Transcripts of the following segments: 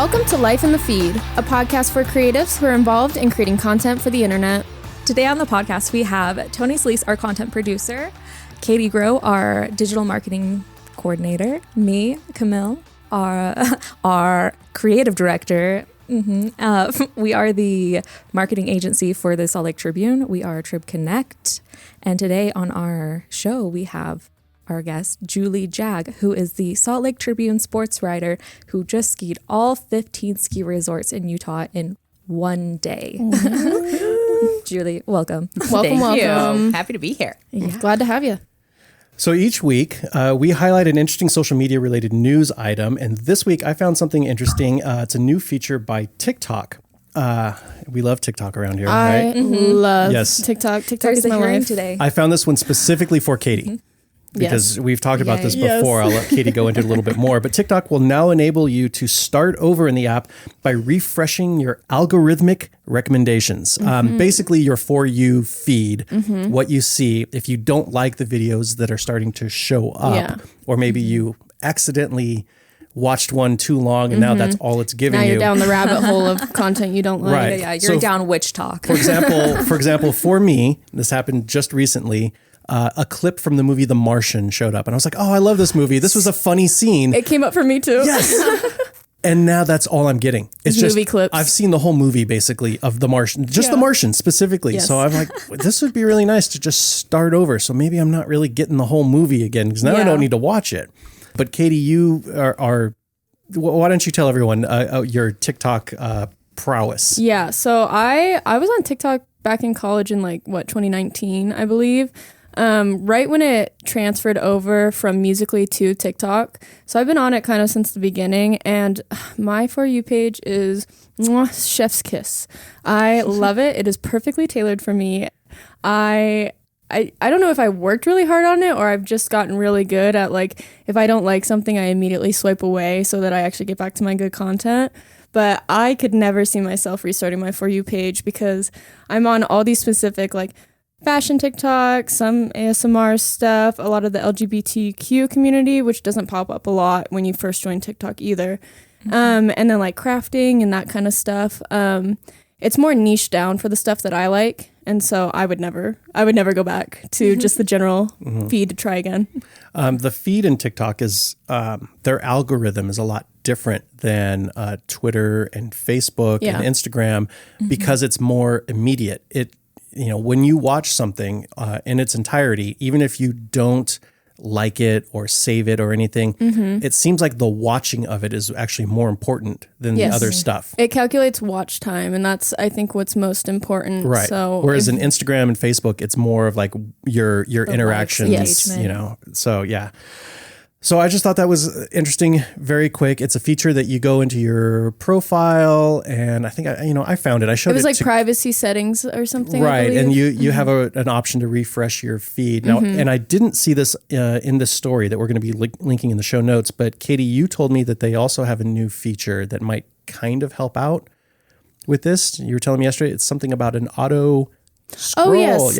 Welcome to Life in the Feed, a podcast for creatives who are involved in creating content for the internet. Today on the podcast, we have Tony Solis, our content producer, Katie Groh, our digital marketing coordinator, me, Camille, our creative director. We are the marketing agency for the Salt Lake Tribune. We are Trib Connect. And today on our show, we have our guest, Julie Jag, who is the Salt Lake Tribune sports writer who just skied all 15 ski resorts in Utah in one day. Julie, welcome. Welcome. You. Happy to be here. Yeah. Glad to have you. So each week, we highlight an interesting social media related news item. And this week, I found something interesting. It's a new feature by TikTok. We love TikTok around here, right? I love TikTok. TikTok is my life today. I found this one specifically for Katie. Because we've talked about this before. I'll let Katie go into it a little bit more. But TikTok will now enable you to start over in the app by refreshing your algorithmic recommendations. Basically, your For You feed, what you see. If you don't like the videos that are starting to show up, or maybe you accidentally watched one too long and now that's all it's giving you. Now you're down the rabbit hole of content you don't like. Right. Yeah, you're down witch talk. For example, for me, this happened just recently. A clip from the movie The Martian showed up and I was like, oh, I love this movie. This was a funny scene. It came up for me too. Yes. And now that's all I'm getting. It's movie just clips. I've seen the whole movie basically of The Martian, just The Martian specifically. Yes. So I'm like, this would be really nice to just start over. So maybe I'm not really getting the whole movie again because now I don't need to watch it. But Katie, you are why don't you tell everyone your TikTok prowess? Yeah. So I was on TikTok back in college in 2019, I believe. Right when it transferred over from Musical.ly to TikTok. So I've been on it kind of since the beginning, and my For You page is chef's kiss. I love it. It is perfectly tailored for me. I don't know if I worked really hard on it or I've just gotten really good at if I don't like something, I immediately swipe away so that I actually get back to my good content. But I could never see myself restarting my For You page because I'm on all these specific fashion TikTok, some ASMR stuff, a lot of the LGBTQ community, which doesn't pop up a lot when you first join TikTok either. And then crafting and that kind of stuff. It's more niche down for the stuff that I like. And so I would never go back to just the general feed to try again. The feed in TikTok is, their algorithm is a lot different than Twitter and Facebook and Instagram because it's more immediate. When you watch something in its entirety, even if you don't like it or save it or anything, it seems like the watching of it is actually more important than the other stuff. It calculates watch time, and that's, I think, what's most important. Right. So whereas in Instagram and Facebook, it's more of your interactions, engagement. So yeah. So I just thought that was interesting, very quick. It's a feature that you go into your profile, and I think I found it. I showed it. It was privacy settings or something, right? And you have an option to refresh your feed now. And I didn't see this in this story that we're going to be linking in the show notes. But Katie, you told me that they also have a new feature that might kind of help out with this. You were telling me yesterday it's something about an auto scroll. Oh, yes.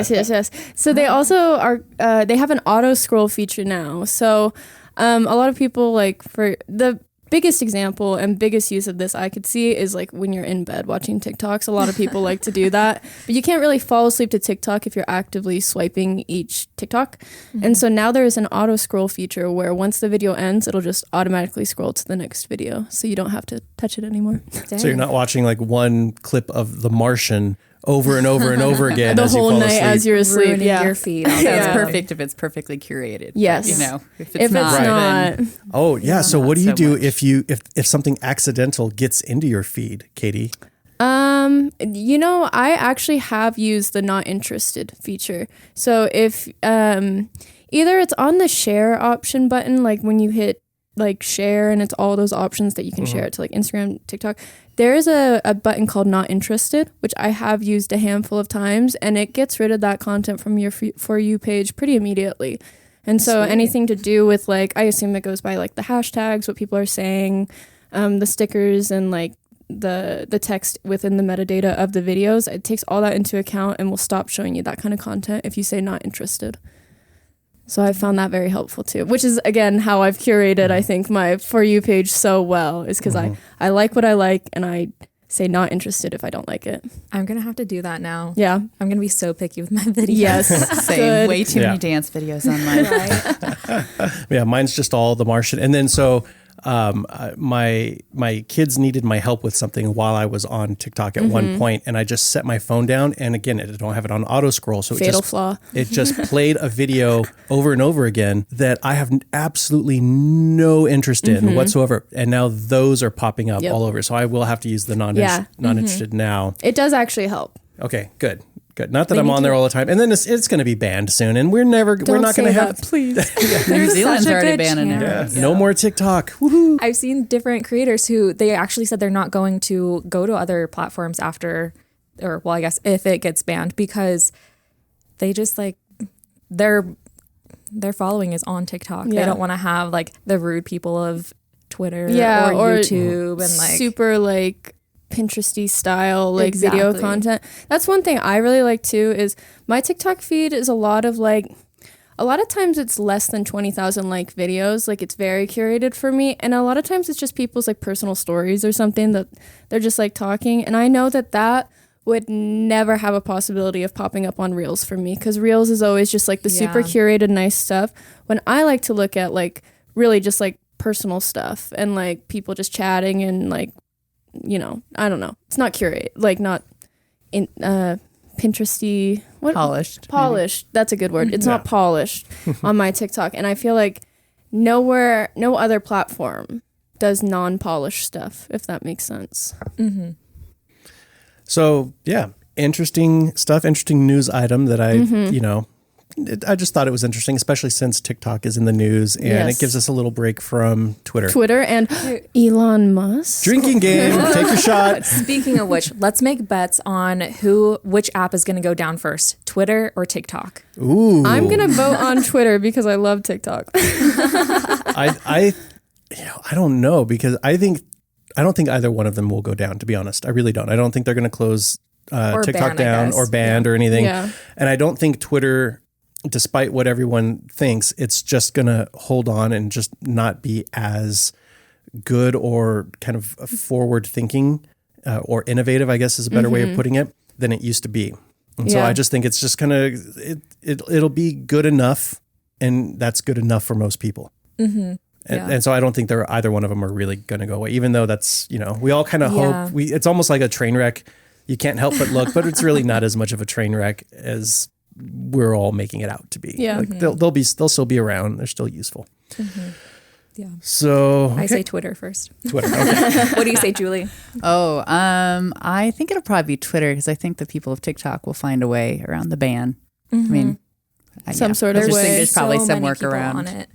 Yes. So they also they have an auto scroll feature now. So a lot of people for the biggest example and biggest use of this I could see is when you're in bed watching TikToks. A lot of people like to do that, but you can't really fall asleep to TikTok if you're actively swiping each TikTok. And so now there is an auto scroll feature where once the video ends, it'll just automatically scroll to the next video. So you don't have to touch it anymore. Dang. So you're not watching one clip of The Martian over and over and over again the as you whole fall night asleep. as you're asleep. Ruining your feed. That's perfect if it's perfectly curated. Yes. But, if If it's not, not, Oh yeah. So what do you so do much. if something accidental gets into your feed, Katie? I actually have used the not interested feature. So if either it's on the share option button, when you hit share and it's all those options that you can share it to Instagram, TikTok. There is a button called not interested, which I have used a handful of times, and it gets rid of that content from your For You page pretty immediately. And so anything to do with I assume it goes by the hashtags, what people are saying, the stickers and the text within the metadata of the videos, it takes all that into account and will stop showing you that kind of content if you say not interested. So I found that very helpful too, which is, again, how I've curated, I think, my For You page so well, is because I like what I like, and I say not interested if I don't like it. I'm going to have to do that now. Yeah. I'm going to my videos. Yes. Same. Good. Way too many dance videos on mine. Right? Yeah, mine's just all The Martian. And then so my kids needed my help with something while I was on TikTok at one point, and I just set my phone down, and again, I don't have it on auto scroll, so Fatal flaw. It just played a video over and over again that I have absolutely no interest in whatsoever, and now those are popping up all over. So I will have to use the non-interested now. It does actually help. Okay, good. Not that I'm on there all the time, and then it's going to be banned soon, and we're not going to have. Please. New Zealand's already good banning it. chance. No more TikTok. Woohoo! I've seen different creators who they actually said they're not going to go to other platforms after, or well, I guess if it gets banned, because they just like their following is on TikTok. Yeah. They don't want to have like the rude people of Twitter or YouTube and like super like Pinteresty style like video Exactly. content. That's one thing I really like too, is my TikTok feed is a lot of times it's less than 20,000 like videos. Like it's very curated for me, and a lot of times it's just people's like personal stories or something that they're just like talking, and I know that would never have a possibility of popping up on Reels for me, because Reels is always just like the super curated nice stuff, when I like to look at like really just like personal stuff and like people just chatting and like, you know, I don't know. It's not curate, like not in Pinteresty. What? Polished. Polished. That's a good word. It's not polished on my TikTok, and I feel like no other platform does non-polished stuff, if that makes sense. So yeah, interesting stuff, interesting news item that I just thought it was interesting, especially since TikTok is in the news, and it gives us a little break from Twitter And Elon Musk. Drinking game. Take your shot. Speaking of which, let's make bets on which app is going to go down first, Twitter or TikTok. Ooh. I'm gonna vote on Twitter because I love TikTok. I don't know, because I don't think either one of them will go down, to be honest. I really don't. I don't think they're going to close TikTok ban, down or banned or anything. Yeah. And I don't think Twitter, despite what everyone thinks, it's just going to hold on and just not be as good or kind of forward thinking or innovative, I guess is a better way of putting it, than it used to be. And so I just think it's just it'll be good enough, and that's good enough for most people. And so I don't think either one of them are really going to go away, even though that's, we all kind of hope. It's almost like a train wreck. You can't help but look, but it's really not as much of a train wreck as we're all making it out to be. Yeah. Like they'll still be around. They're still useful. Yeah. So I say Twitter first. Twitter. Okay. What do you say, Julie? Oh, I think it'll probably be Twitter, because I think the people of TikTok will find a way around the ban. I mean, Some sort of I just way. think there's probably So some many people workaround. on it.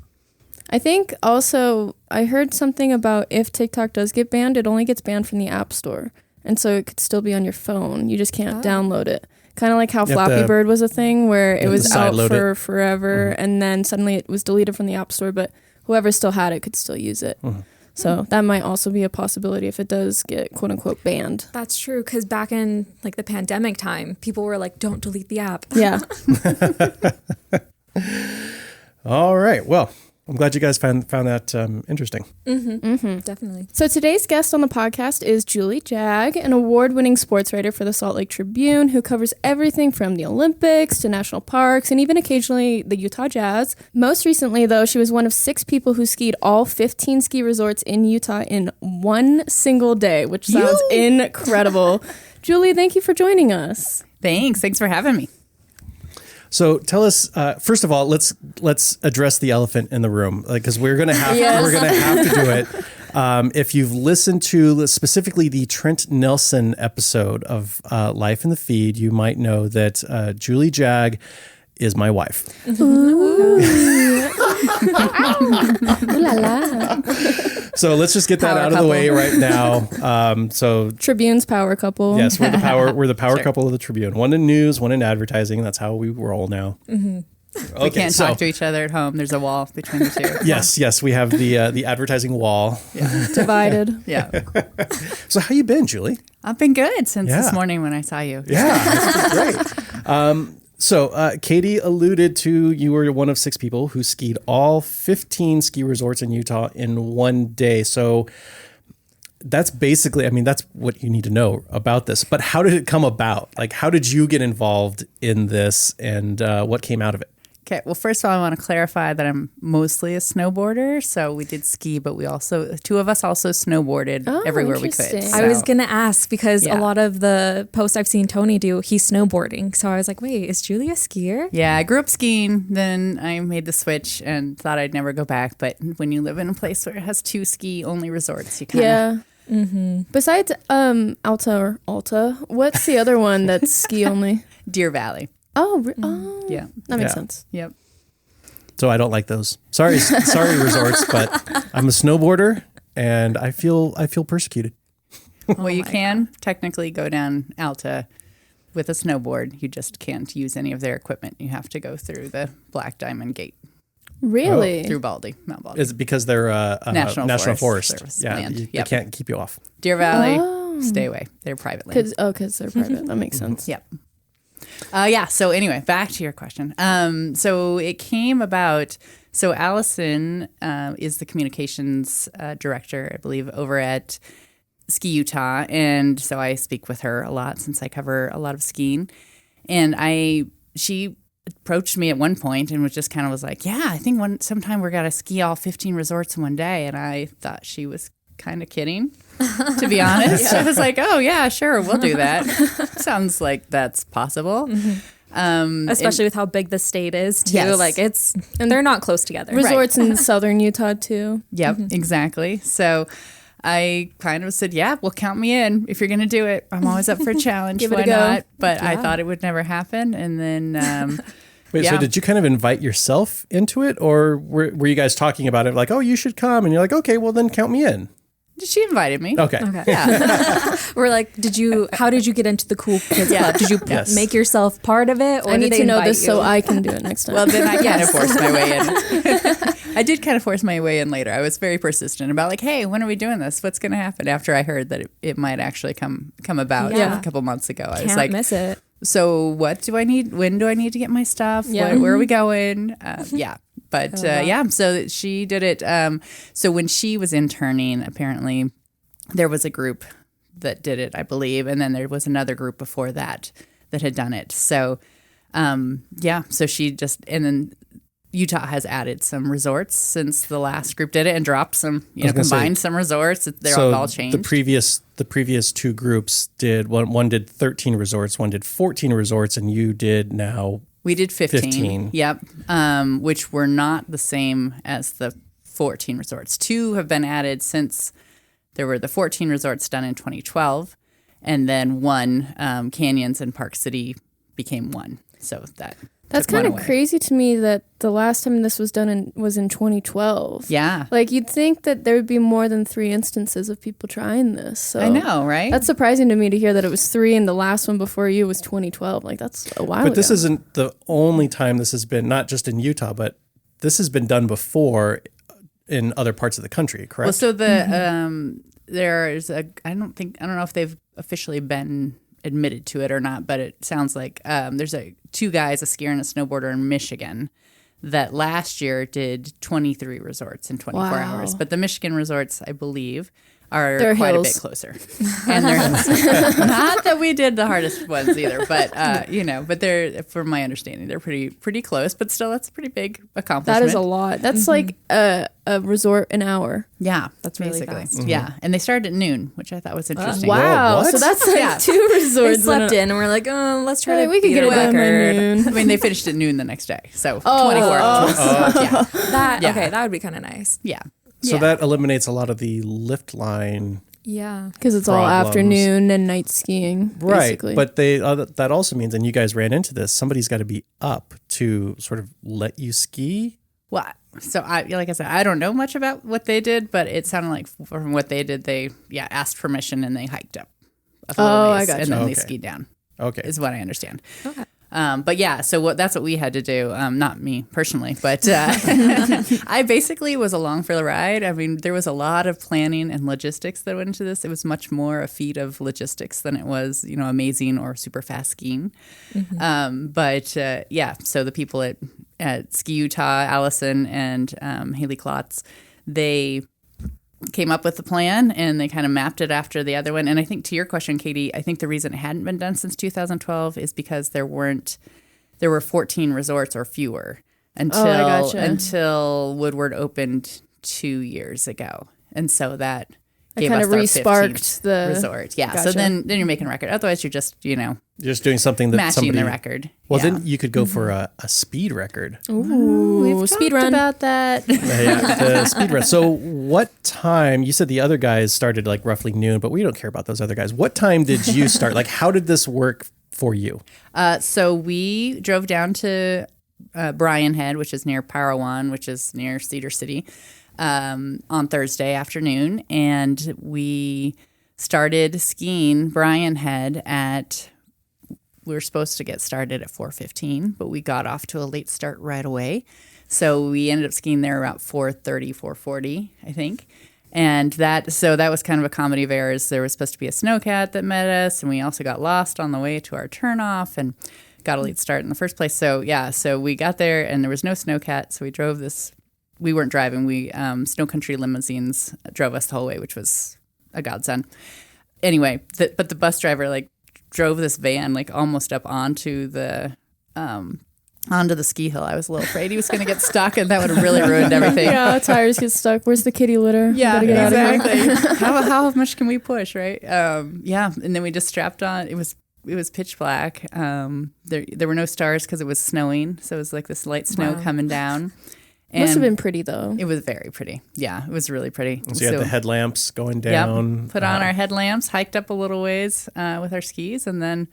I think also I heard something about if TikTok does get banned, it only gets banned from the App Store. And so it could still be on your phone. You just can't download it. Kind of like how Flappy Bird was a thing where it was out for forever and then suddenly it was deleted from the App Store, but whoever still had it could still use it. So that might also be a possibility if it does get quote unquote banned. That's true, because back in like the pandemic time, people were like, don't delete the app. Yeah. All right. Well, I'm glad you guys found that interesting. Definitely. So today's guest on the podcast is Julie Jag, an award-winning sports writer for the Salt Lake Tribune, who covers everything from the Olympics to national parks and even occasionally the Utah Jazz. Most recently, though, she was one of 6 people who skied all 15 ski resorts in Utah in one single day, which sounds incredible. Julie, thank you for joining us. Thanks for having me. So tell us, first of all, let's address the elephant in the room, because we're gonna have to do it. If you've listened to specifically the Trent Nelson episode of Life in the Feed, you might know that Julie Jag is my wife. Ooh la la. So let's just get that out of the way right now. So Tribune's power couple. yes, we're the power couple of the Tribune. One in news, one in advertising. That's how we roll now. Okay, We can't talk to each other at home. There's a wall between the two. Yes, we have the advertising wall. Divided. Yeah. So how you been, Julie? I've been good since this morning when I saw you. Yeah, this is great. So Katie alluded to you were one of 6 people who skied all 15 ski resorts in Utah in one day. So that's basically, I mean, that's what you need to know about this. But how did it come about? Like, how did you get involved in this, and what came out of it? Okay, well, first of all, I want to clarify that I'm mostly a snowboarder. So we did ski, but we also, 2 of us also snowboarded everywhere we could. interesting. So, I was going to ask because Yeah. a lot of the posts I've seen Tony do, he's snowboarding. So I was like, wait, is Julie a skier? yeah, I grew up skiing. Then I made the switch and thought I'd never go back. But when you live in a place where it has 2 ski-only resorts, you kind of... Yeah. Besides Alta, what's the other one that's ski only? Deer Valley. Oh, Yeah. that makes Yeah. sense. Yep. So I don't like those. Sorry, resorts, but I'm a snowboarder, and I feel persecuted. Well, you can technically go down Alta with a snowboard. You just can't use any of their equipment. You have to go through the Black Diamond Gate Really? through Baldy, Mount Baldy. Is it because they're National Forest? Forest Service Yeah, land. they Yep. can't keep you off. Deer Valley, stay away. They're private land. Because they're private. That makes sense. Yep. So anyway, back to your question. So it came about, so Allison is the communications director, I believe, over at Ski Utah. And so I speak with her a lot since I cover a lot of skiing. And she approached me at one point and was just kind of was like, yeah, I think sometime we're going to ski all 15 resorts in one day. And I thought she was kind of kidding, to be honest. I was like, oh yeah, sure, we'll do that. Sounds like that's possible. Especially with how big the state is too. Yes. Like they're not close together. Resorts in southern Utah too. Yep, exactly. So I kind of said, yeah, well, count me in. If you're going to do it, I'm always up for a challenge. Give it Why a go. not? But I thought it would never happen. And then, Wait, Yeah. so did you kind of invite yourself into it, or were you guys talking about it like, oh, you should come, and you're like, okay, well then count me in? she invited me. Okay. Yeah. We're like, how did you get into the Cool Kids Club? Did you Yes. make yourself part of it? Or I did need they to know invite this you? so I can do it next time. Well, then I kind of forced my way in. I did kind of force my way in later. I was very persistent about like, hey, when are we doing this? What's going to happen? After I heard that it might actually come about Yeah. a couple months ago. I was Can't like, miss it. so what do I need? When do I need to get my stuff? Yeah. Where are we going? Yeah. But so she did it. So when she was interning, apparently there was a group that did it, I believe. And then there was another group before that had done it. So, so she just, and then Utah has added some resorts since the last group did it and dropped some, combined some resorts. They're all changed. The previous 2 groups did one did 13 resorts, one did 14 resorts, and you did now. We did 15. 15. Yep. Which were not the same as the 14 resorts. 2 have been added since there were the 14 resorts done in 2012. And then 1, Canyons and Park City became 1. So That's kind of crazy to me that the last time this was done was in 2012. Yeah. Like you'd think that there would be more than 3 instances of people trying this. So I know, right? That's surprising to me to hear that it was 3 and the last one before you was 2012. Like that's a while ago. But this isn't the only time this has been, not just in Utah, but this has been done before in other parts of the country, correct? Well, so the there's I don't know if they've officially been admitted to it or not, but it sounds like there's 2 guys, a skier and a snowboarder in Michigan, that last year did 23 resorts in 24 Wow. hours. But the Michigan resorts, I believe, are They're quite hills. a bit closer. And they're not that we did the hardest ones either, but but they're, from my understanding, they're pretty close. But still, that's a pretty big accomplishment. That is a lot. That's like a resort an hour. Yeah, That's really basically. fast. Yeah, and they started at noon, which I thought was interesting. Wow. what? So that's like Yeah. 2 They resorts. slept in and we're like, oh, let's try to We could beat get a it done by record. noon. I mean, they finished at noon the next day, so 24 hours. Yeah, Yeah. Okay, that would be kind of nice. yeah. So Yeah. that eliminates a lot of the lift line. Yeah. Because it's all Problems. afternoon and night skiing. Basically. Right. But that also means, and you guys ran into this, somebody's got to be up to sort of let you ski. Well, so like I said, I don't know much about what they did, but it sounded like from what they did, they asked permission and they hiked up. A little Oh, I ways, gotcha. And then they Okay. skied down. Okay. Is what I understand. Okay. But yeah, so that's what we had to do. Not me personally, but I basically was along for the ride. I mean, there was a lot of planning and logistics that went into this. It was much more a feat of logistics than it was, amazing or super fast skiing. But so the people at Ski Utah, Allison and Haley Klotz, they came up with the plan and they kind of mapped it after the other one. And I think to your question, Katie, I think the reason it hadn't been done since 2012 is because there were 14 resorts or fewer until Woodward opened 2 years ago. And so that gave kind us of our re-sparked 15th the resort. Yeah. Gotcha. So then you're making a record. Otherwise you're just, Just doing something that matching somebody, the record. Well, Yeah. then you could go for a speed record. Ooh, speed run. about that. The speed run. So what time, you said the other guys started like roughly noon, but we don't care about those other guys. What time did you start? Like, how did this work for you? So we drove down to Bryan Head, which is near Parowan, which is near Cedar City, on Thursday afternoon. And we started skiing Bryan Head we were supposed to get started at 4:15, but we got off to a late start right away. So we ended up skiing there about 4:30, 4:40, I think. And that was kind of a comedy of errors. There was supposed to be a snowcat that met us, and we also got lost on the way to our turnoff and got a late start in the first place. So we got there and there was no snowcat. So we drove this. We weren't driving. Snow Country limousines drove us the whole way, which was a godsend. Anyway, but the bus driver drove this van almost up onto the ski hill. I was a little afraid he was going to get stuck, and that would have really ruined everything. Yeah, tires get stuck. Where's the kitty litter? Yeah, Get exactly. How much can we push, right? And then we just strapped on. It was pitch black. There were no stars because it was snowing, so it was like this light snow coming down. And must have been pretty though. It was very pretty. Yeah, it was really pretty. So you had the headlamps going down. Yep, put on our headlamps, hiked up a little ways with our skis, and then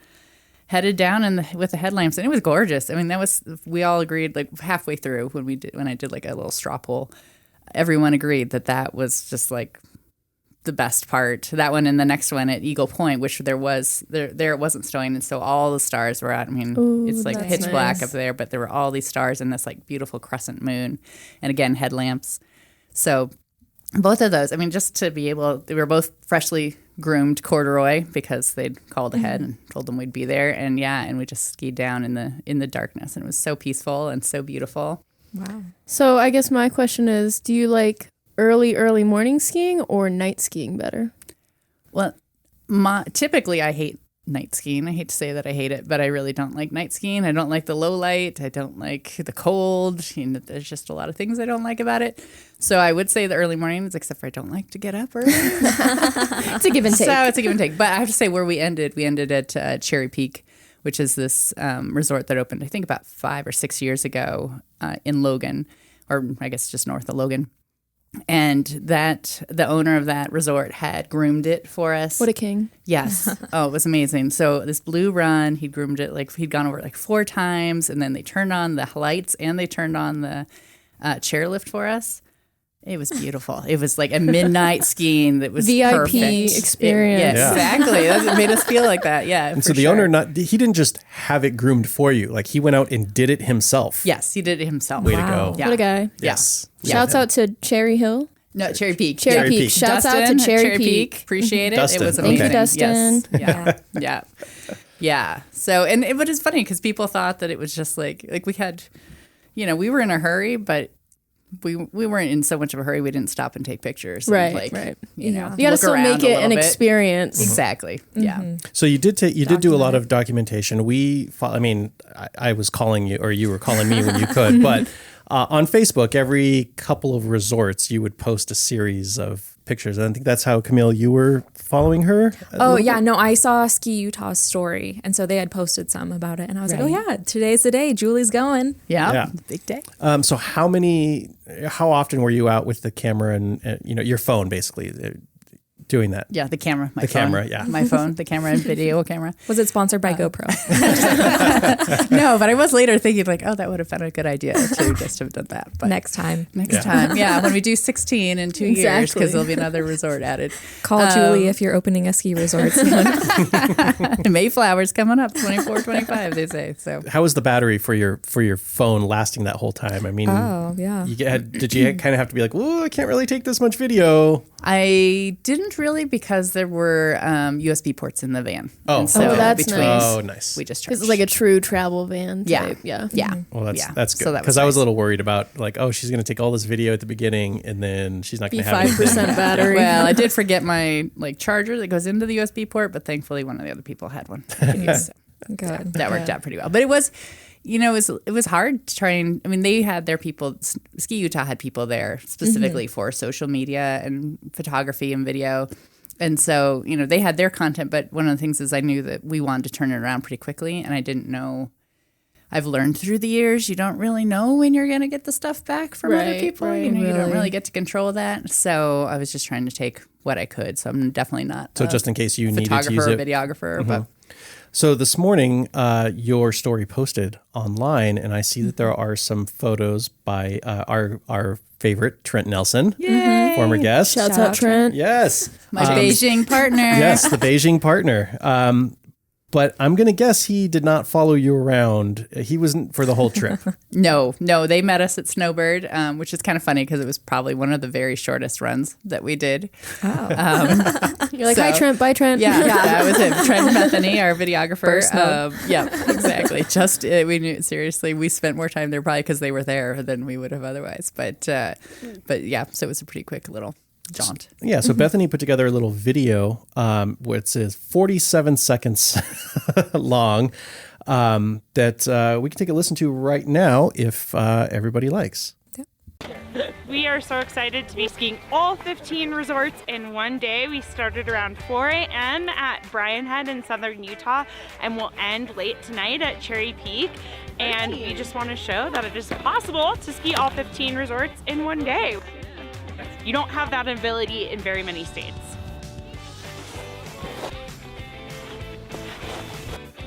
headed down with the headlamps. And it was gorgeous. I mean, we all agreed halfway through when I did a little straw poll, everyone agreed that was just the best part. That one and the next one at Eagle Point, which there it wasn't snowing, and so all the stars were out. I mean, it's pitch black up there, but there were all these stars and this beautiful crescent moon, and again headlamps. So both of those, I mean, just to be able, they were both freshly groomed corduroy because they'd called ahead and told them we'd be there, and we just skied down in the darkness, and it was so peaceful and so beautiful. Wow. So I guess my question is, do you like early morning skiing or night skiing better? Well, typically I hate night skiing. I hate to say that I hate it, but I really don't like night skiing. I don't like the low light. I don't like the cold. There's just a lot of things I don't like about it. So I would say the early mornings, except for I don't like to get up early. It's a give and take. So it's a give and take. But I have to say where we ended at Cherry Peak, which is this resort that opened, I think, about 5 or 6 years ago in Logan, or I guess just north of Logan. And the owner of that resort had groomed it for us. What a king. Yes. Oh, it was amazing. So this blue run, he groomed it, he'd gone over it 4 times, and then they turned on the lights and they turned on the chairlift for us. It was beautiful. It was like a midnight skiing that was VIP perfect. experience. Exactly. It made us feel like that. Yeah. And so the owner, he didn't just have it groomed for you. He went out and did it himself. Yes, he did it himself. Way to go. Yeah. What a guy. Yes. Shouts out to Cherry Hill. No, Cherry Peak. Cherry Peak. Shouts out to Cherry Peak. Appreciate it. Dustin. It was Thank amazing. you, Dustin. Yes. Yeah. So, and it was funny because people thought that it was just we had, we were in a hurry, but we weren't in so much of a hurry. We didn't stop and take pictures. Right. You You gotta still make it an experience. Exactly. Yeah. So you did do a lot of documentation. I was calling you, or you were calling me when you could, but on Facebook, every couple of resorts, you would post a series of pictures. And I think that's how, Camille, you were following her. Oh, yeah. No, I saw Ski Utah's story. And so they had posted some about it. And I was like, oh, yeah, today's the day. Julie's going. Yeah. Big day. So how often were you out with the camera and your phone, basically? doing that? Yeah, the camera. My The phone. camera, yeah. My phone, the camera and video camera. Was it sponsored by GoPro? No, but I was later thinking like, oh, that would have been a good idea to just have done that. But Next time. next time. Yeah, when we do 16 in 2 years, Exactly. because there'll be another resort added. Call Julie if you're opening a ski resort soon. Mayflower's coming up, 24, 25, they say. So How was the battery for your phone lasting that whole time? I mean, Oh, yeah. did you kind of have to be like, oh, I can't really take this much video? I didn't really, because there were USB ports in the van. Oh. And so Oh, that's between, nice. Oh, nice. we just Because charged. it's like a true travel van type. Yeah. Yeah. Well, Yeah. that's good. So that Because was I was a nice. little worried about like, oh, she's going to take all this video at the beginning and then she's not going Be to have 5% anything. battery. Well, I did forget my charger that goes into the USB port, but thankfully one of the other people had one. So Good. that worked out pretty well. But it was, it was hard to try and, I mean, they had their people, Ski Utah had people there specifically for social media and photography and video. And so, they had their content, but one of the things is I knew that we wanted to turn it around pretty quickly, and I didn't know. I've learned through the years, you don't really know when you're going to get the stuff back from other Right, people. right, You don't really. really get to control that. So I was just trying to take what I could. So I'm definitely not So just in case you needed to photographer use or it. videographer. But So this morning, your story posted online, and I see that there are some photos by our favorite Trent Nelson, former guest. Shouts Shout out out, Trent. Yes, my Beijing partner. yes, the Beijing partner. But I'm gonna guess he did not follow you around. He wasn't for the whole trip. No, they met us at Snowbird, which is kind of funny because it was probably one of the very shortest runs that we did. You're like, So- hi, Trent. Bye, Trent. Yeah, that was it. Trent Bethany, our videographer. First note. Yeah, exactly. We knew, seriously, we spent more time there probably because they were there than we would have otherwise. But yeah, so it was a pretty quick little jaunt. Yeah, so Bethany put together a little video, which is 47 seconds long, that we can take a listen to right now if everybody likes. We are so excited to be skiing all 15 resorts in one day. We started around 4 a.m. at Bryan Head in southern Utah, and we'll end late tonight at Cherry Peak. And we just want to show that it is possible to ski all 15 resorts in one day. You don't have that ability in very many states.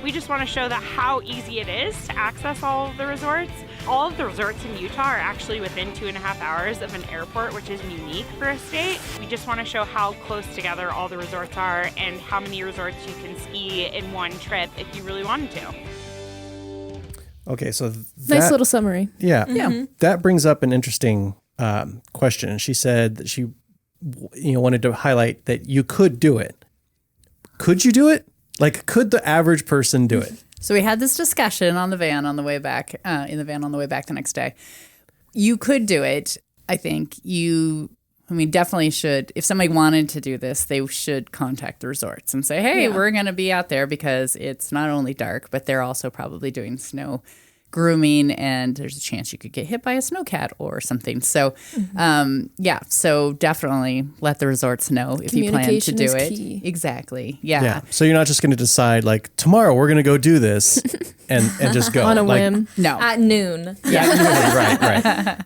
We just want to show that how easy it is to access all of the resorts. All of the resorts in Utah are actually within 2.5 hours of an airport, which is unique for a state. We just want to show how close together all the resorts are and how many resorts you can ski in one trip if you really wanted to. Okay, so Nice little summary. Yeah. That brings up an interesting question. She said that she wanted to highlight that you could do it. Could you do it? Like, could the average person do it? So we had this discussion on the van on the way back, the next day. You could do it. I think definitely should. If somebody wanted to do this, they should contact the resorts and say, hey, we're going to be out there because it's not only dark, but they're also probably doing snow grooming, and there's a chance you could get hit by a snowcat or something. So, so definitely let the resorts know if you plan to Communication do is it. key. Exactly. Yeah. So you're not just going to decide like tomorrow we're going to go do this and just go On a like, whim. No. At noon. right.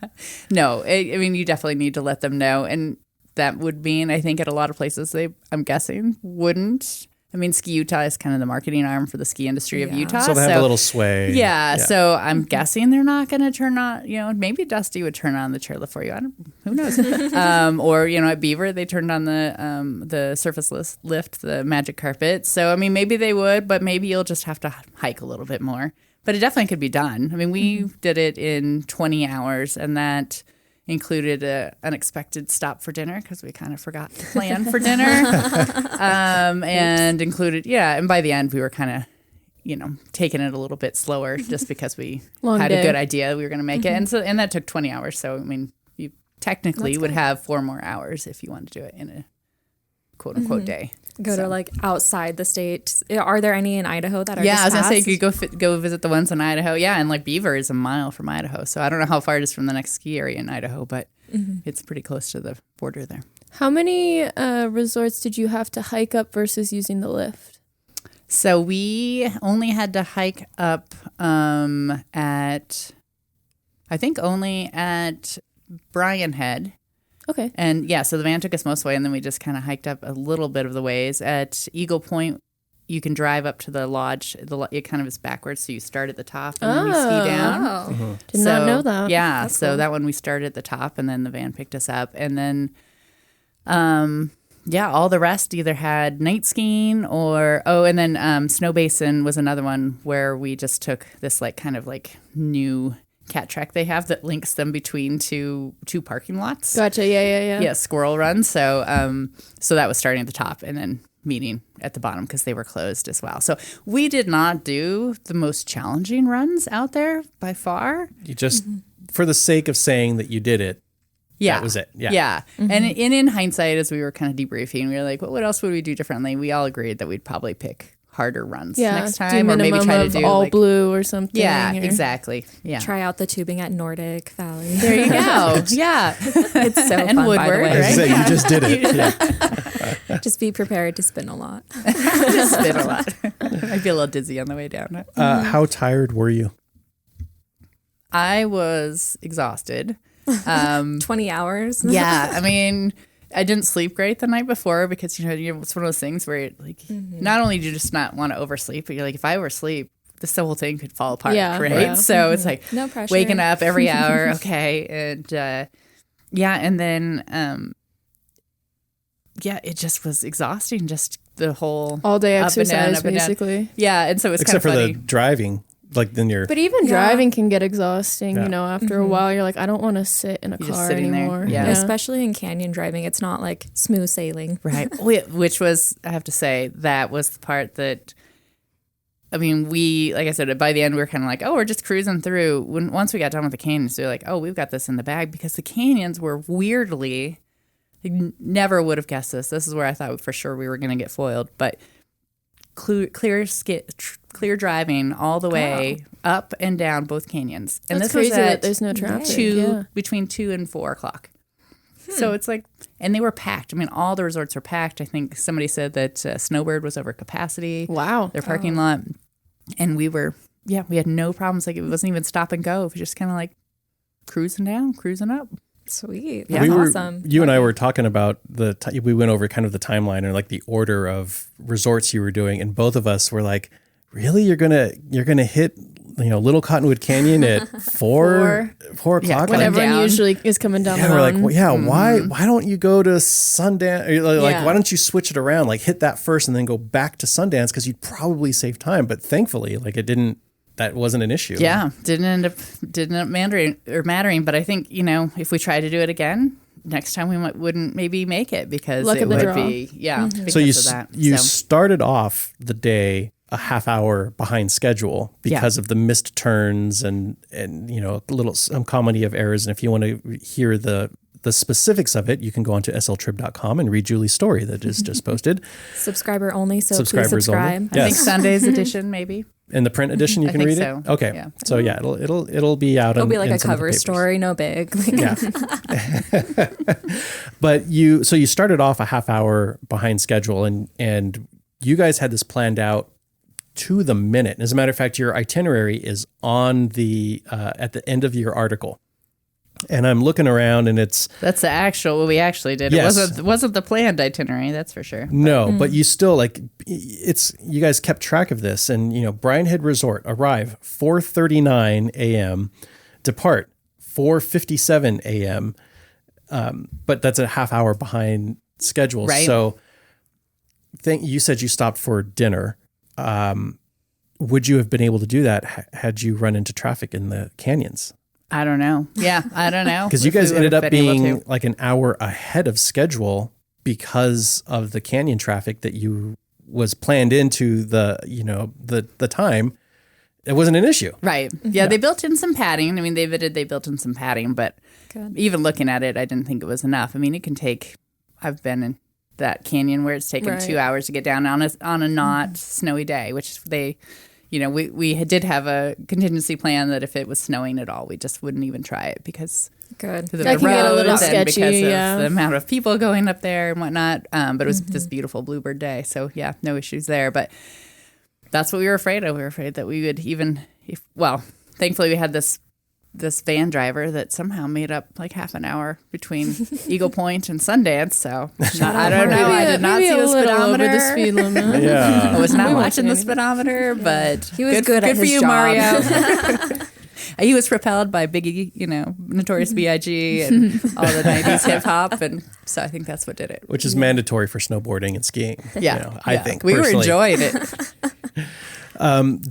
No, I mean, you definitely need to let them know. And that would mean, I think, at a lot of places, I'm guessing, wouldn't. I mean, Ski Utah is kind of the marketing arm for the ski industry of Utah. So they have a little sway. Yeah, so I'm guessing they're not going to turn on, maybe Dusty would turn on the chairlift for you. Who knows? Or, at Beaver, they turned on the surface lift, the magic carpet. So, I mean, maybe they would, but maybe you'll just have to hike a little bit more. But it definitely could be done. I mean, we did it in 20 hours, and that included an unexpected stop for dinner because we kind of forgot to plan for dinner. And included, and by the end we were kind of, taking it a little bit slower just because we had a good idea we were going to make it. And that took 20 hours. So, I mean, you technically would have 4 more hours if you wanted to do it in a quote unquote day. Go to like outside the state. Are there any in Idaho that are Yeah, I was just going to say, passed? you could go visit the ones in Idaho. Yeah, and like Beaver is a mile from Idaho. So I don't know how far it is from the next ski area in Idaho, but it's pretty close to the border there. How many resorts did you have to hike up versus using the lift? So we only had to hike up only at Bryan Head. Okay. And yeah, so the van took us most of the way, and then we just kind of hiked up a little bit of the ways. At Eagle Point, you can drive up to the lodge. It kind of is backwards, so you start at the top and then you ski down. Oh, Did not know that. Yeah, That's so cool. that one we started at the top, and then the van picked us up, and then, yeah, all the rest either had night skiing and then Snow Basin was another one where we just took this like kind of like new cat track they have that links them between two parking lots. Gotcha. Yeah. Yeah, squirrel run. So so that was starting at the top and then meeting at the bottom because they were closed as well. So we did not do the most challenging runs out there by far. You just, for the sake of saying that you did it, Yeah. that was it. Yeah. Yeah. And in hindsight, as we were kind of debriefing, we were like, what else would we do differently? We all agreed that we'd probably pick harder runs Yeah. next Do time, or maybe minimum try to of do all like, blue or something. yeah, or- exactly. Yeah. Try out the tubing at Nordic Valley. There you go. Yeah. It's so And fun, by the Woodward, way. I was right? gonna say, you just did it. Yeah. Just be prepared to spin a lot. Just spin a lot. I feel a little dizzy on the way down. How tired were you? I was exhausted. 20 hours. Yeah, I mean, I didn't sleep great the night before because it's one of those things where not only do you just not want to oversleep, but you're like, if I oversleep, this whole thing could fall apart, Yeah, right? yeah. So it's like No pressure. waking up every hour, okay, and and then it just was exhausting, just the whole all day up and down, exercise, up and down. basically. Yeah, and so it was Except for kind of the funny. driving, like then you're. But even driving can get exhausting, Yeah. you know, after a while. You're like, I don't want to sit in a You're just car sitting there. anymore. Yeah. Especially in canyon driving, it's not like smooth sailing. Right. Which was, I have to say, that was the part that, I mean, like I said, by the end, we were kind of like, oh, we're just cruising through. Once we got done with the canyons, we were like, oh, we've got this in the bag because the canyons were weirdly, never would have guessed this. This is where I thought for sure we were going to get foiled. But clear driving all the way up and down both canyons. And That's this was crazy that at there's no traffic. between 2 and 4 o'clock. So it's like, and they were packed. I mean, all the resorts were packed. I think somebody said that Snowbird was over capacity. Wow. Their parking lot. And we had no problems. Like it wasn't even stop and go. It was just kind of like cruising down, cruising up. Sweet. Yeah. That's we were, awesome. You and I were talking about we went over kind of the timeline or like the order of resorts you were doing, and both of us were like, "Really, you're gonna hit Little Cottonwood Canyon at 4 o'clock?" Yeah, Like, When everyone down. usually is coming down yeah, the we're like, mountain. well, why don't you go to Sundance? Or like, Yeah. why don't you switch it around? Like, hit that first and then go back to Sundance because you'd probably save time. But thankfully, like, it didn't. That wasn't an issue. Yeah, didn't end up mattering. But I think if we try to do it again next time, we wouldn't maybe make it because Luck it of the would draw. be because So you of that. you So, started off the day a half hour behind schedule because of the missed turns and some comedy of errors. And if you want to hear the specifics of it, you can go onto sltrib.com and read Julie's story that is just posted. Subscriber only, so please Subscribers subscribe. only. I think Yes. Sunday's edition maybe. In the print edition, you I can think read so. it. Okay, Yeah. so yeah, it'll be out. It'll be like in a some of the cover papers. story, no big. Yeah. But you started off a half hour behind schedule, and you guys had this planned out to the minute. As a matter of fact, your itinerary is on the at the end of your article. And I'm looking around, and it's That's what we actually did. Yes. It wasn't the planned itinerary, that's for sure. no, but you still you guys kept track of this, and Bryan Head Resort arrive 4:39 a.m., depart 4:57 a.m. But that's a half hour behind schedule. Right. So, you said you stopped for dinner. Would you have been able to do that had you run into traffic in the canyons? I don't know. Yeah, I don't know. Because you If we guys would ended have up been able being to. like an hour ahead of schedule because of the canyon traffic that was planned into the time. It wasn't an issue. Right. Yeah, they built in some padding. I mean, they built in some padding, but Good. even looking at it, I didn't think it was enough. I mean, it can take, I've been in that canyon where it's taken Right. 2 hours to get down on a not snowy day, which we did have a contingency plan that if it was snowing at all, we just wouldn't even try it because Good. of That the can get a little roads and sketchy, because yeah. of the amount of people going up there and whatnot. But it was this beautiful bluebird day. So yeah, no issues there. But that's what we were afraid of. We were afraid that we would thankfully we had this this van driver that somehow made up like half an hour between Eagle Point and Sundance. So I don't know. I did not see the speedometer. Over the speed limit. I was not watching the speedometer, but he was good at for his you, job. Mario. He was propelled by Biggie, Notorious B.I.G. and all the 90s hip hop. And so I think that's what did it. Which is mandatory for snowboarding and skiing. Yeah. I think. We personally. were enjoying it.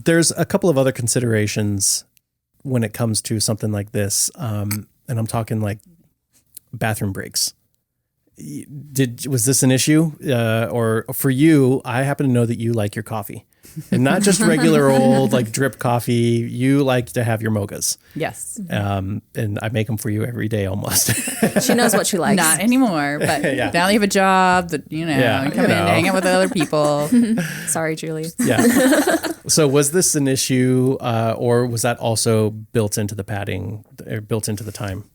There's a couple of other considerations when it comes to something like this. And I'm talking like bathroom breaks. Was this an issue? Or for you, I happen to know that you like your coffee. And not just regular old like drip coffee. You like to have your mochas. Yes. And I make them for you every day almost. She knows what she likes. Not anymore, but now you have a job that, you come in and hang out with other people. Sorry, Julie. Yeah. So was this an issue or was that also built into the padding or built into the time?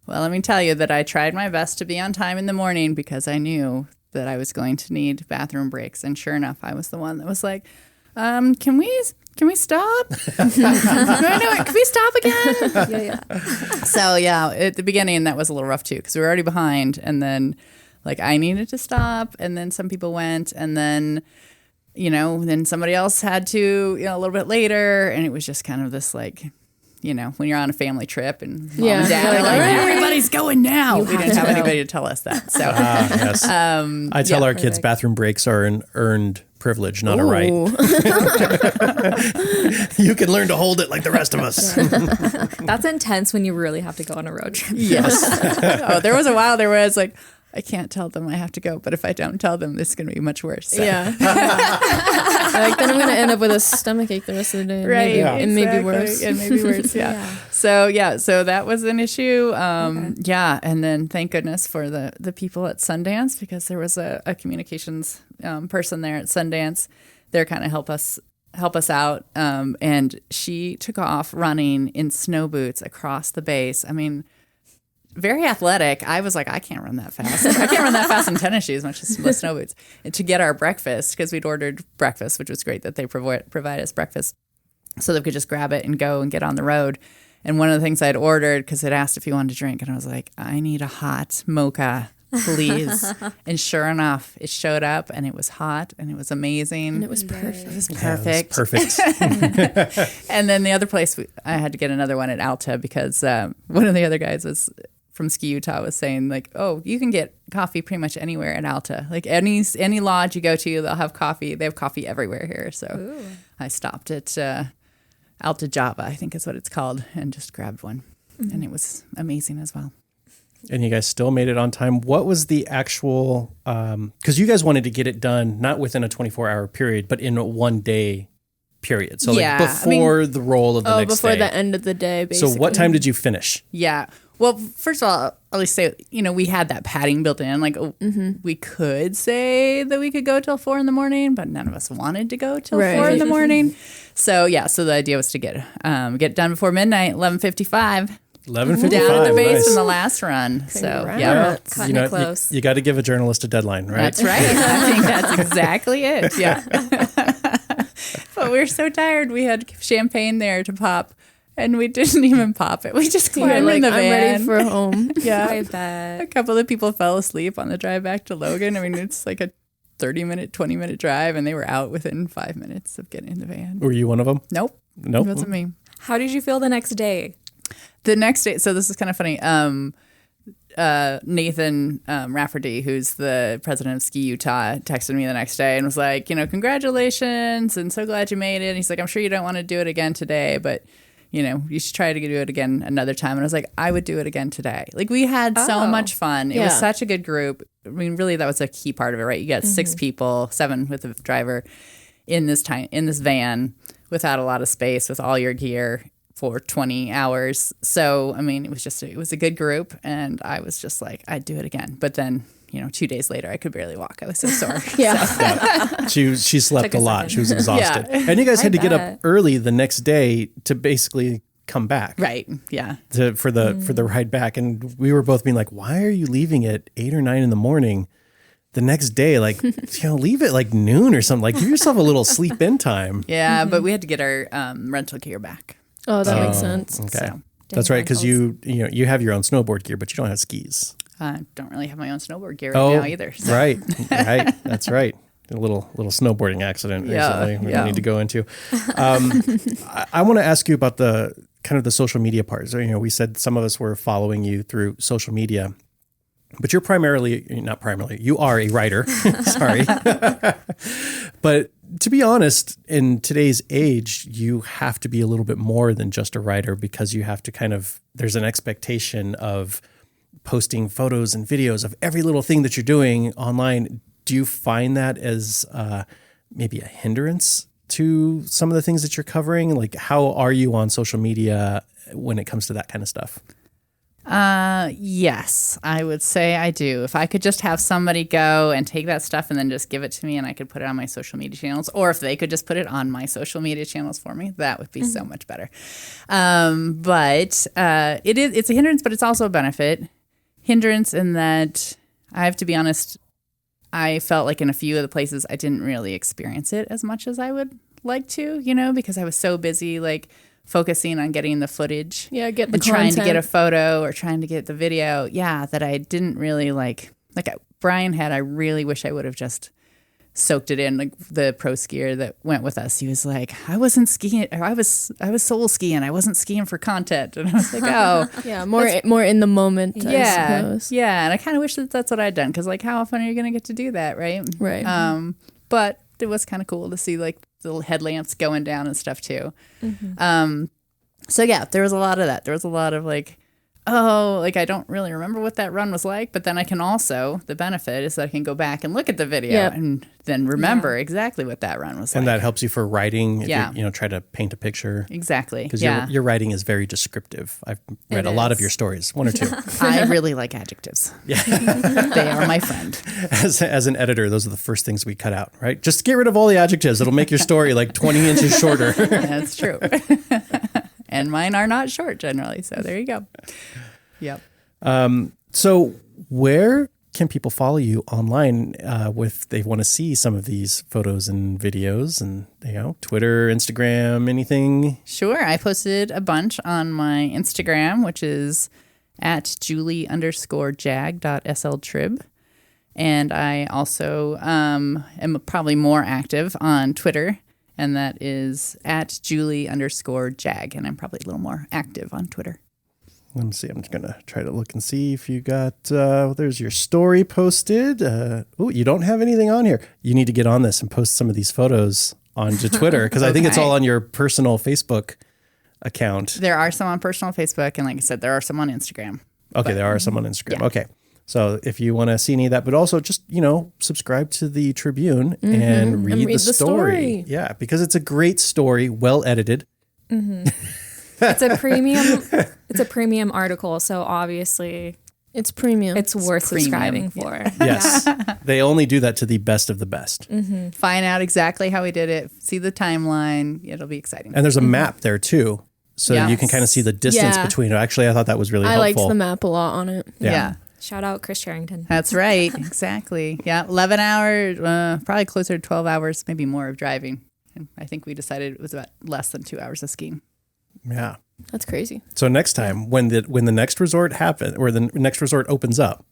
Well, let me tell you that I tried my best to be on time in the morning because I knew that I was going to need bathroom breaks. And sure enough, I was the one that was like, can we stop? Can we stop again? Yeah. So at the beginning, that was a little rough too, because we were already behind. And then like I needed to stop. And then some people went. And then, then somebody else had to, a little bit later. And it was just kind of this like, when you're on a family trip and mom and dad are like, everybody's going now. We didn't have anybody to tell us that. So yes. I tell our kids bathroom breaks are an earned privilege, not a right. You can learn to hold it like the rest of us. That's intense when you really have to go on a road trip. Yes. There was a while there where I was like, I can't tell them I have to go, but if I don't tell them, this is going to be much worse. So. Yeah. Like then I'm going to end up with a stomach ache the rest of the day. Right. And maybe worse. And maybe worse. Yeah. So that was an issue. Yeah. And then thank goodness for the people at Sundance, because there was a communications person there at Sundance. They're kind of help us out. And she took off running in snow boots across the base. I mean, very athletic. I was like, I can't run that fast. I can't run that fast in tennis shoes, much as with snow boots. And to get our breakfast, because we'd ordered breakfast, which was great that they provide us breakfast, so that we could just grab it and go and get on the road. And one of the things I'd ordered, because it asked if you wanted to drink, and I was like, I need a hot mocha, please. And sure enough, it showed up, and it was hot, and it was amazing. And it was perfect. It was perfect. Yeah, it was perfect. And then the other place, I had to get another one at Alta, because one of the other guys was from Ski Utah was saying like, oh, you can get coffee pretty much anywhere at Alta. Like any lodge you go to, they'll have coffee. They have coffee everywhere here. So I stopped at Alta Java, I think is what it's called, and just grabbed one. Mm-hmm. And it was amazing as well. And you guys still made it on time. What was the actual, because you guys wanted to get it done, not within a 24-hour period, but in a 1 day period. So like before the roll of the next day. Before the end of the day, basically. So what time did you finish? Yeah. Well, first of all, I'll just say, we had that padding built in. Like, we could say that we could go till 4 a.m, but none of us wanted to go till 4 a.m. So, so the idea was to get done before midnight, 11:55. 11:55. Down at the base nice. in the last run. So, cutting it close. You got to give a journalist a deadline, right? That's right. I think that's exactly it. Yeah. But we were so tired. We had champagne there to pop. And we didn't even pop it. We just climbed in the van. I'm ready for home. Yeah. I bet. A couple of people fell asleep on the drive back to Logan. I mean, it's like a 30-minute, 20-minute drive, and they were out within 5 minutes of getting in the van. Were you one of them? Nope. It wasn't me. How did you feel the next day? The next day, so this is kind of funny. Nathan Rafferty, who's the president of Ski Utah, texted me the next day and was like, congratulations, and so glad you made it. And he's like, I'm sure you don't want to do it again today, but you should try to do it again another time. And I was like, I would do it again today. Like, we had so much fun. It was such a good group. I mean, really, that was a key part of it, right? You got 6 people, 7 with the driver in this van without a lot of space with all your gear for 20 hours. So, I mean, it was a good group. And I was just like, I'd do it again. But then, 2 days later, I could barely walk. I was so sore. She slept a lot. She was exhausted. And you guys had to get up early the next day to basically come back. Right. Yeah. For the ride back. And we were both being like, why are you leaving at 8 or 9 in the morning the next day? Like, leave it like noon or something. Like, give yourself a little sleep in time. Yeah. But we had to get our rental gear back. Oh, that makes sense. Okay. So, That's right, because you have your own snowboard gear, but you don't have skis. I don't really have my own snowboard gear right now either. So. Right. That's right. A little snowboarding accident recently we need to go into. I want to ask you about the kind of the social media part. So, we said some of us were following you through social media, but you're you are a writer. Sorry. But to be honest, in today's age, you have to be a little bit more than just a writer, because you have to there's an expectation of posting photos and videos of every little thing that you're doing online. Do you find that as maybe a hindrance to some of the things that you're covering? Like, how are you on social media when it comes to that kind of stuff? Yes, I would say I do. If I could just have somebody go and take that stuff and then just give it to me and I could put it on my social media channels, or if they could just put it on my social media channels for me, that would be so much better. But it's a hindrance, but it's also a benefit. Hindrance in that I have to be honest, I felt like in a few of the places I didn't really experience it as much as I would like to, because I was so busy focusing on getting the footage. Yeah, get the and content. trying to get a photo or trying to get the video. Yeah, that I didn't really like Brian had. I really wish I would have just soaked it in. Like the pro skier that went with us, he was like, I wasn't skiing. I was soul skiing. I wasn't skiing for content. And I was like, oh, yeah, more in the moment. I suppose. Yeah. And I kind of wish that's what I'd done, because how often are you going to get to do that, right? Right. But it was kind of cool to see the little headlamps going down and stuff too. Mm-hmm. So yeah, there was a lot of that. There was a lot of I don't really remember what that run was like, but then I can also, the benefit is that I can go back and look at the video and then remember exactly what that run was like. And that helps you for writing, if Yeah. you try to paint a picture. Exactly. Because Yeah. your writing is very descriptive. I've read a lot of your stories, one or two. I really like adjectives. Yeah. They are my friend. As an editor, those are the first things we cut out, right? Just get rid of all the adjectives. It'll make your story 20 inches shorter. That's true. And mine are not short generally. So there you go. Yep. So where can people follow you online if they want to see some of these photos and videos and, Twitter, Instagram, anything? Sure. I posted a bunch on my Instagram, which is at Julie_Jag.sltrib. And I also am probably more active on Twitter, and that is at Julie_Jag. And I'm probably a little more active on Twitter. Let me see. I'm just going to try to look and see if you got, there's your story posted. You don't have anything on here. You need to get on this and post some of these photos onto Twitter, because I think it's all on your personal Facebook account. There are some on personal Facebook, and like I said, there are some on Instagram. Okay, there are some on Instagram. Yeah. Okay. So if you want to see any of that, but also just, subscribe to the Tribune and read the story. Yeah, because it's a great story, well edited. Mm-hmm. It's a premium article, so obviously it's premium. It's worth subscribing for. Yes. They only do that to the best of the best. Mm-hmm. Find out exactly how he did it, see the timeline. It'll be exciting. And there's a map there too. So you can kind of see the distance between it. Actually, I thought that was really helpful. I liked the map a lot on it. Yeah. Shout out Chris Charrington. That's right. Exactly. Yeah. 11 hours, probably closer to 12 hours, maybe more of driving. And I think we decided it was about less than 2 hours of skiing. Yeah. That's crazy. So next time when the next resort happens, or the next resort opens up,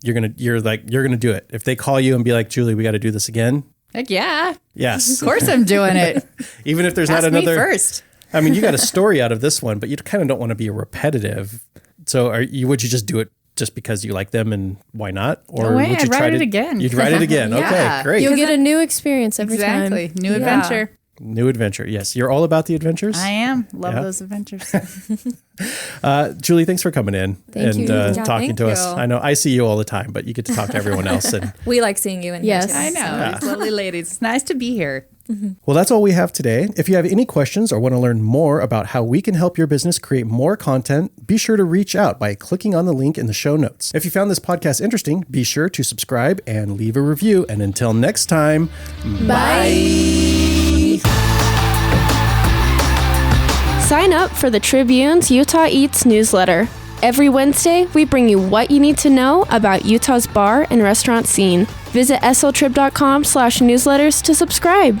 you're gonna do it. If they call you and be like, Julie, we got to do this again. Heck yeah. Yes. Of course I'm doing it. Even if there's Ask not another. me first. I mean, you got a story out of this one, but you kind of don't want to be repetitive. So would you just do it just because you like them, and why not? Or No way, would you I'd write it again. You'd write it again. Yeah. Okay, great. You'll get a new experience every time. Exactly. New adventure. New adventure. Yes. You're all about the adventures. I am. Love those adventures. Julie, thanks for coming in Thank you. Yeah, talking thank to us. you. I know I see you all the time, but you get to talk to everyone else. And We like seeing you in Yes. here. I too, know. so. These lovely ladies. It's nice to be here. well, that's all we have today. If you have any questions or want to learn more about how we can help your business create more content, be sure to reach out by clicking on the link in the show notes. If you found this podcast interesting, be sure to subscribe and leave a review. And until next time, Bye. Sign up for the Tribune's Utah Eats newsletter. Every Wednesday, we bring you what you need to know about Utah's bar and restaurant scene. Visit sltrib.com/newsletters to subscribe.